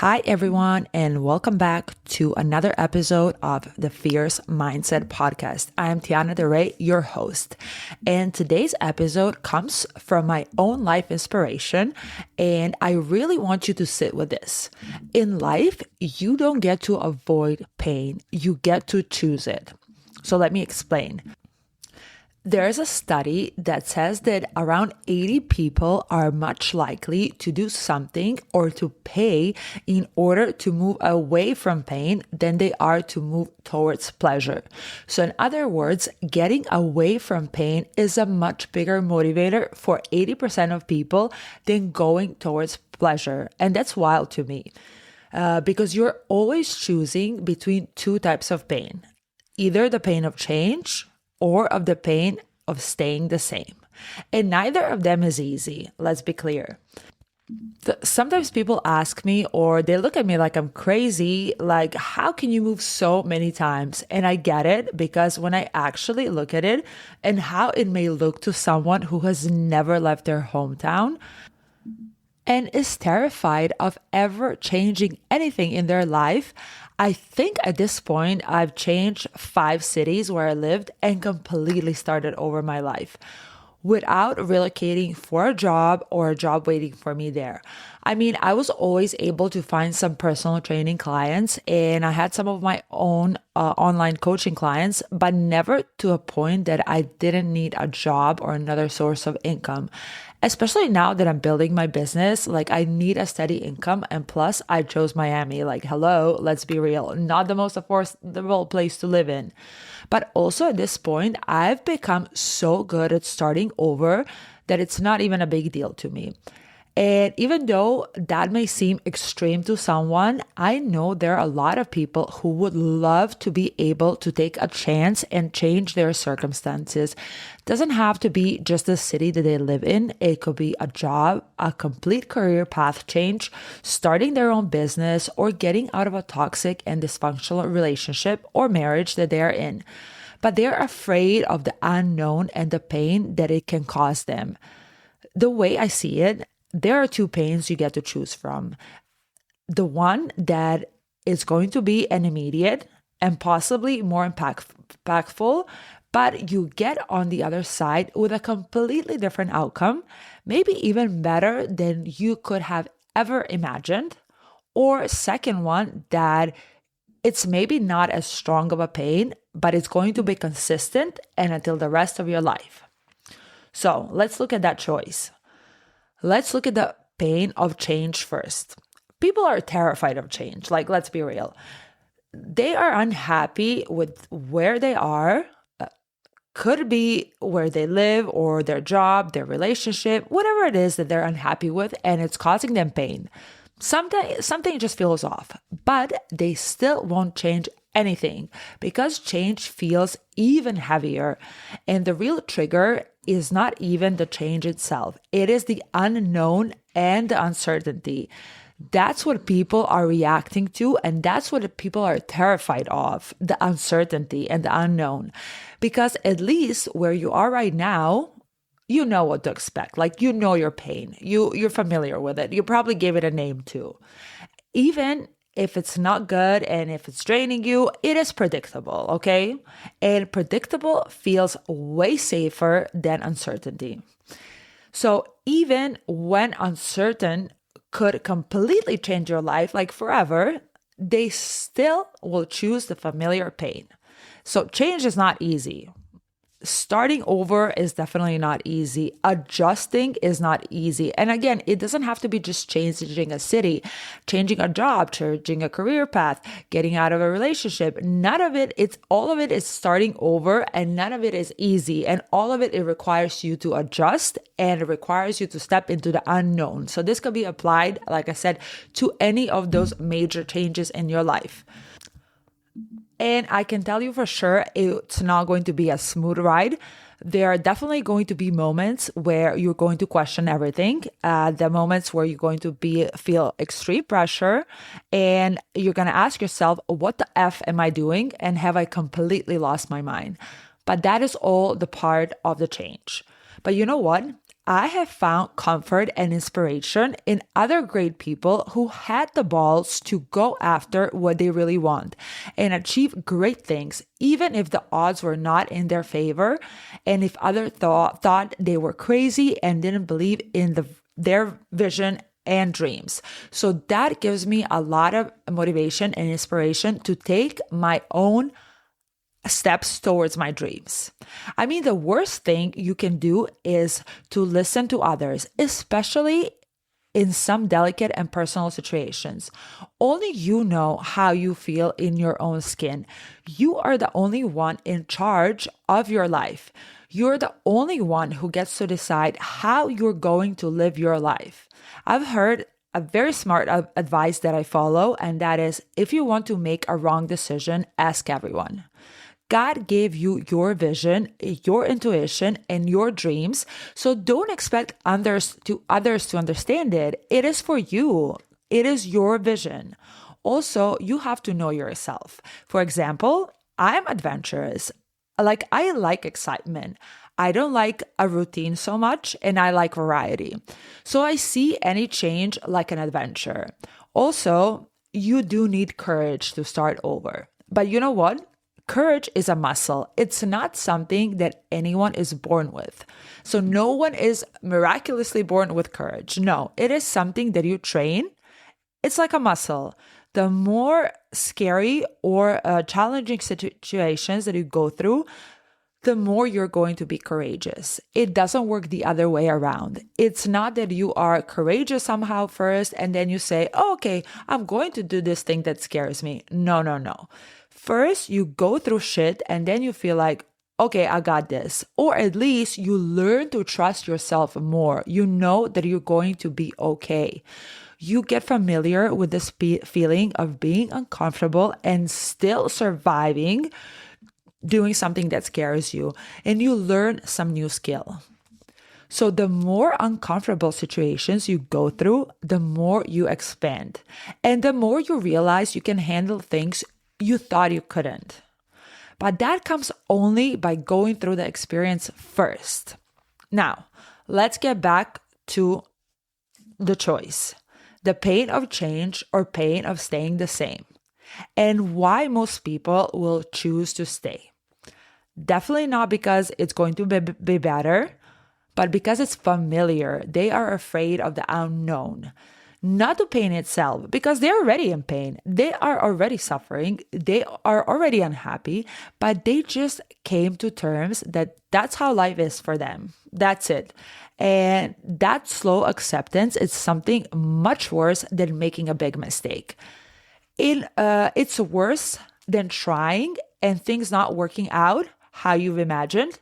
Hi, everyone, and welcome back to another episode of the Fierce Mindset Podcast. I am Tiana DeRay, your host, and today's episode comes from my own life inspiration, and I really want you to sit with this. In life, you don't get to avoid pain, you get to choose it. So let me explain. There's a study that says that around 80 people are much likely to do something or to pay in order to move away from pain than they are to move towards pleasure. So in other words, getting away from pain is a much bigger motivator for 80% of people than going towards pleasure. And that's wild to me because you're always choosing between two types of pain, either the pain of change or of the pain of staying the same. And neither of them is easy, let's be clear. Sometimes people ask me or they look at me like I'm crazy, like, how can you move so many times? And I get it because when I actually look at it and how it may look to someone who has never left their hometown and is terrified of ever changing anything in their life, I think at this point, I've changed 5 cities where I lived and completely started over my life without relocating for a job or a job waiting for me there. I mean, I was always able to find some personal training clients and I had some of my own online coaching clients, but never to a point that I didn't need a job or another source of income. Especially now that I'm building my business, like I need a steady income. And plus, I chose Miami. Like, hello, let's be real, not the most affordable place to live in. But also at this point, I've become so good at starting over that it's not even a big deal to me. And even though that may seem extreme to someone, I know there are a lot of people who would love to be able to take a chance and change their circumstances. Doesn't have to be just the city that they live in. It could be a job, a complete career path change, starting their own business, or getting out of a toxic and dysfunctional relationship or marriage that they are in. But they're afraid of the unknown and the pain that it can cause them. The way I see it, there are 2 pains you get to choose from. The one that is going to be an immediate and possibly more impactful, but you get on the other side with a completely different outcome, maybe even better than you could have ever imagined. Or second one, that it's maybe not as strong of a pain, but it's going to be consistent and until the rest of your life. So let's look at that choice. Let's look at the pain of change first. People are terrified of change. Like, let's be real. They are unhappy with where they are. Could be where they live or their job, their relationship, whatever it is that they're unhappy with, and it's causing them pain. Something just feels off, but they still won't change anything because change feels even heavier. And the real trigger is not even the change itself. It is the unknown and the uncertainty. That's what people are reacting to, and that's what people are terrified of, the uncertainty and the unknown. Because at least where you are right now, you know what to expect. Like, you know your pain. You're familiar with it. You probably gave it a name too. Even if it's not good and if it's draining you, it is predictable, okay? And predictable feels way safer than uncertainty. So even when uncertain could completely change your life, like forever, they still will choose the familiar pain. So change is not easy. Starting over is definitely not easy. Adjusting is not easy. And again, it doesn't have to be just changing a city, changing a job, changing a career path, getting out of a relationship. None of it, all of it is starting over, and none of it is easy. And all of it requires you to adjust and it requires you to step into the unknown. So this could be applied, like I said, to any of those major changes in your life. And I can tell you for sure, it's not going to be a smooth ride. There are definitely going to be moments where you're going to question everything. The moments where you're going to feel extreme pressure and you're going to ask yourself, what the F am I doing? And have I completely lost my mind? But that is all the part of the change. But you know what? I have found comfort and inspiration in other great people who had the balls to go after what they really want and achieve great things, even if the odds were not in their favor, and if others thought they were crazy and didn't believe in their vision and dreams. So that gives me a lot of motivation and inspiration to take my own steps towards my dreams. I mean, the worst thing you can do is to listen to others, especially in some delicate and personal situations. Only you know how you feel in your own skin. You are the only one in charge of your life. You're the only one who gets to decide how you're going to live your life. I've heard a very smart advice that I follow, and that is, if you want to make a wrong decision, ask everyone. God gave you your vision, your intuition, and your dreams. So don't expect others to understand it. It is for you. It is your vision. Also, you have to know yourself. For example, I'm adventurous. I like excitement. I don't like a routine so much, and I like variety. So I see any change like an adventure. Also, you do need courage to start over. But you know what? Courage is a muscle. It's not something that anyone is born with. So no one is miraculously born with courage. No, it is something that you train. It's like a muscle. The more scary or challenging situations that you go through, the more you're going to be courageous. It doesn't work the other way around. It's not that you are courageous somehow first and then you say, oh, okay, I'm going to do this thing that scares me. No, no, no. First, you go through shit and then you feel like, okay, I got this. Or at least you learn to trust yourself more. You know that you're going to be okay. You get familiar with this feeling of being uncomfortable and still surviving doing something that scares you, and you learn some new skill. So the more uncomfortable situations you go through, the more you expand, and the more you realize you can handle things you thought you couldn't. But that comes only by going through the experience first. Now, let's get back to the choice, the pain of change or pain of staying the same, and why most people will choose to stay. Definitely not because it's going to be better, but because it's familiar. They are afraid of the unknown. Not the pain itself, because they're already in pain. They are already suffering. They are already unhappy, but they just came to terms that that's how life is for them. That's it. And that slow acceptance is something much worse than making a big mistake. It's worse than trying and things not working out how you've imagined,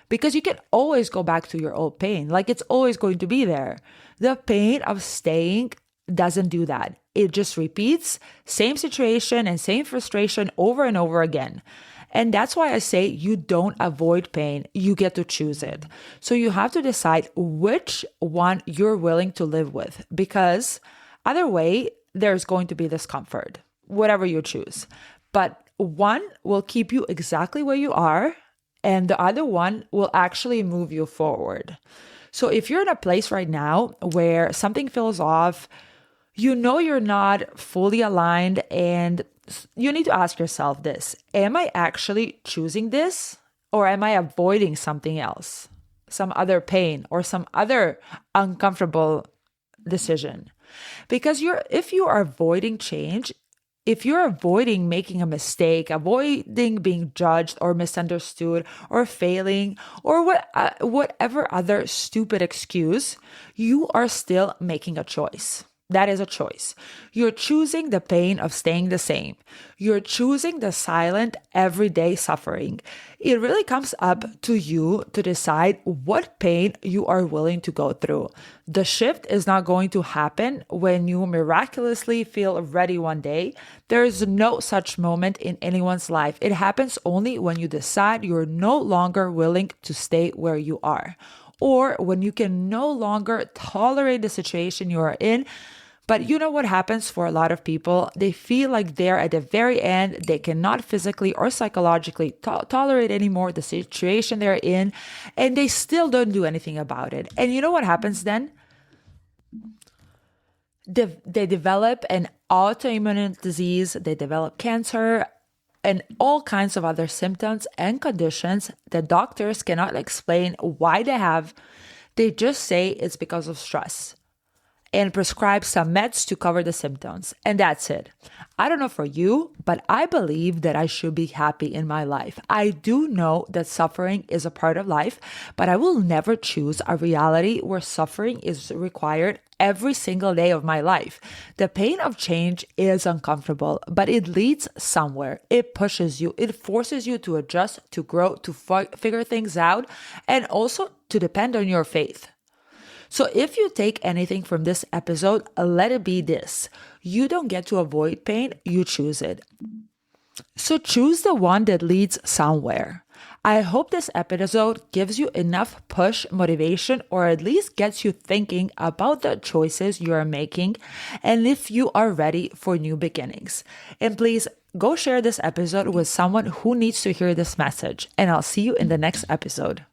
because you can always go back to your old pain. Like, it's always going to be there. The pain of staying doesn't do that. It just repeats same situation and same frustration over and over again. And that's why I say you don't avoid pain. You get to choose it. So you have to decide which one you're willing to live with, because either way, there's going to be discomfort, whatever you choose. But one will keep you exactly where you are, and the other one will actually move you forward. So if you're in a place right now where something feels off, you know you're not fully aligned, and you need to ask yourself this: am I actually choosing this, or am I avoiding something else, some other pain or some other uncomfortable decision? Because if you are avoiding change, if you're avoiding making a mistake, avoiding being judged or misunderstood or failing or whatever other stupid excuse, you are still making a choice. That is a choice. You're choosing the pain of staying the same. You're choosing the silent, everyday suffering. It really comes up to you to decide what pain you are willing to go through. The shift is not going to happen when you miraculously feel ready one day. There is no such moment in anyone's life. It happens only when you decide you're no longer willing to stay where you are, or when you can no longer tolerate the situation you are in, But you know what happens for a lot of people? They feel like they're at the very end. They cannot physically or psychologically tolerate anymore the situation they're in, and they still don't do anything about it. And you know what happens then? They develop an autoimmune disease, they develop cancer, and all kinds of other symptoms and conditions that doctors cannot explain why they have. They just say it's because of stress and prescribe some meds to cover the symptoms. And that's it. I don't know for you, but I believe that I should be happy in my life. I do know that suffering is a part of life, but I will never choose a reality where suffering is required every single day of my life. The pain of change is uncomfortable, but it leads somewhere. It pushes you, it forces you to adjust, to grow, to figure things out, and also to depend on your faith. So if you take anything from this episode, let it be this. You don't get to avoid pain, you choose it. So choose the one that leads somewhere. I hope this episode gives you enough push, motivation, or at least gets you thinking about the choices you are making and if you are ready for new beginnings. And please go share this episode with someone who needs to hear this message. And I'll see you in the next episode.